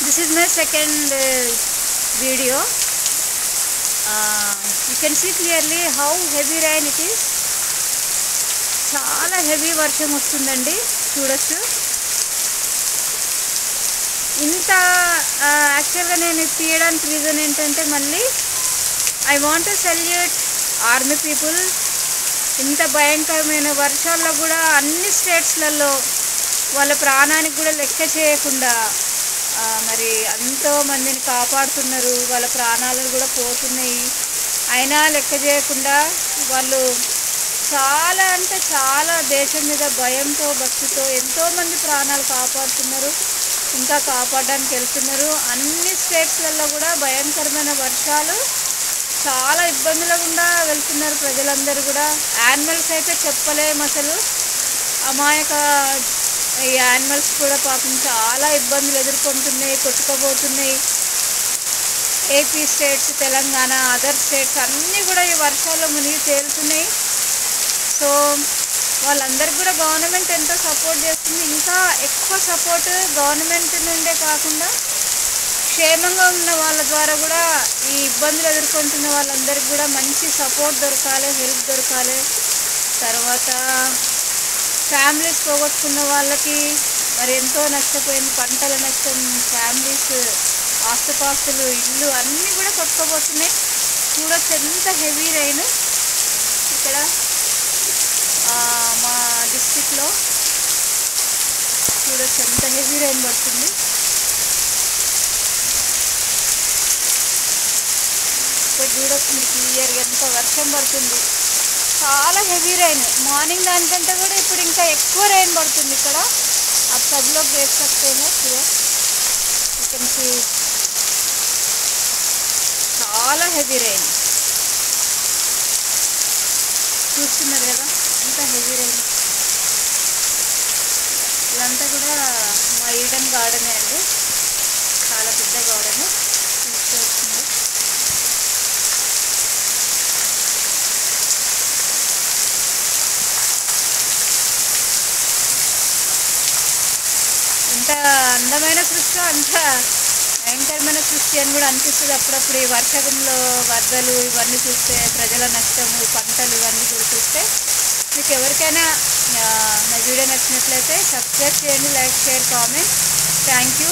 This is my second video. You can see clearly how heavy rain it is. చాలా heavy వర్షం వస్తుందండి, చూడొచ్చు. ఇంత యాక్చువల్గా నేను తీయడానికి రీజన్ ఏంటంటే, మళ్ళీ I want to salute army people. ఇంత భయంకరమైన వర్షాల్లో కూడా అన్ని స్టేట్స్లలో వాళ్ళ ప్రాణానికి కూడా లెక్క చేయకుండా మరి ఎంతో మందిని కాపాడుతున్నారు. వాళ్ళ ప్రాణాలు కూడా పోతున్నాయి, అయినా లెక్క చేయకుండా వాళ్ళు చాలా అంటే చాలా దేశం మీద భయంతో భక్తితో ఎంతోమంది ప్రాణాలు కాపాడుతున్నారు, ఇంకా కాపాడడానికి వెళ్తున్నారు. అన్ని స్టేట్స్లలో కూడా భయంకరమైన వర్షాలు, చాలా ఇబ్బందుల గుండా వెళ్తున్నారు ప్రజలందరూ కూడా. యానిమల్స్ అయితే చెప్పలేము అసలు, అమాయక ఈ యానిమల్స్ కూడా పాపం చాలా ఇబ్బందులు ఎదుర్కొంటున్నాయి, కొట్టుకుపోతున్నాయి. AP states, Telangana, other states అన్నీ కూడా ఈ వర్షాల్లో మునిగి తేలుతున్నాయి. సో వాళ్ళందరికీ కూడా గవర్నమెంట్ ఎంతో సపోర్ట్ చేస్తుంది. ఇంకా ఎక్కువ సపోర్ట్ గవర్నమెంట్ నుండే కాకుండా క్షేమంగా ఉన్న వాళ్ళ ద్వారా కూడా ఈ ఇబ్బందులు ఎదుర్కొంటున్న వాళ్ళందరికీ కూడా మంచి సపోర్ట్ దొరకాలి, హెల్ప్ దొరకాలి. తర్వాత ఫ్యామిలీస్ పోగొట్టుకున్న వాళ్ళకి మరి ఎంతో నష్టపోయింది, పంటల నష్టం, ఫ్యామిలీస్, ఆస్తుపాస్తులు, ఇల్లు అన్నీ కూడా కొట్టుకోబోతున్నాయి. చూడొచ్చు ఎంత హెవీ రైన్ ఇక్కడ మా డిస్ట్రిక్ట్లో. చూడొచ్చు ఎంత హెవీ రైన్ పడుతుంది. ఇక్కడ చూడొచ్చు మీకు క్లియర్గా ఎంత వర్షం పడుతుంది. చాలా హెవీ రైన్, మార్నింగ్ దానికంటే కూడా ఇప్పుడు ఇంకా ఎక్కువ రైన్ పడుతుంది ఇక్కడ. ఆ సబ్లో देख सकते हैं చాలా హెవీ రైన్ చూస్తున్నారు కదా, ఎంత హెవీ రైన్. ఇదంతా కూడా మా ఈడెన్ గార్డెనే అండి, చాలా పెద్ద గార్డెన్ చూస్తుంది. ఎంత అందమైన సృష్టి, అంత భయంకరమైన సృష్టి అని కూడా అనిపిస్తుంది అప్పుడప్పుడు. ఈ వర్షంలో వరదలు ఇవన్నీ చూస్తే, ప్రజల నష్టము, పంటలు ఇవన్నీ కూడా చూస్తే. మీకు ఎవరికైనా నా వీడియో నచ్చినట్లయితే సబ్స్క్రైబ్ చేయండి, like, share, comment. Thank you.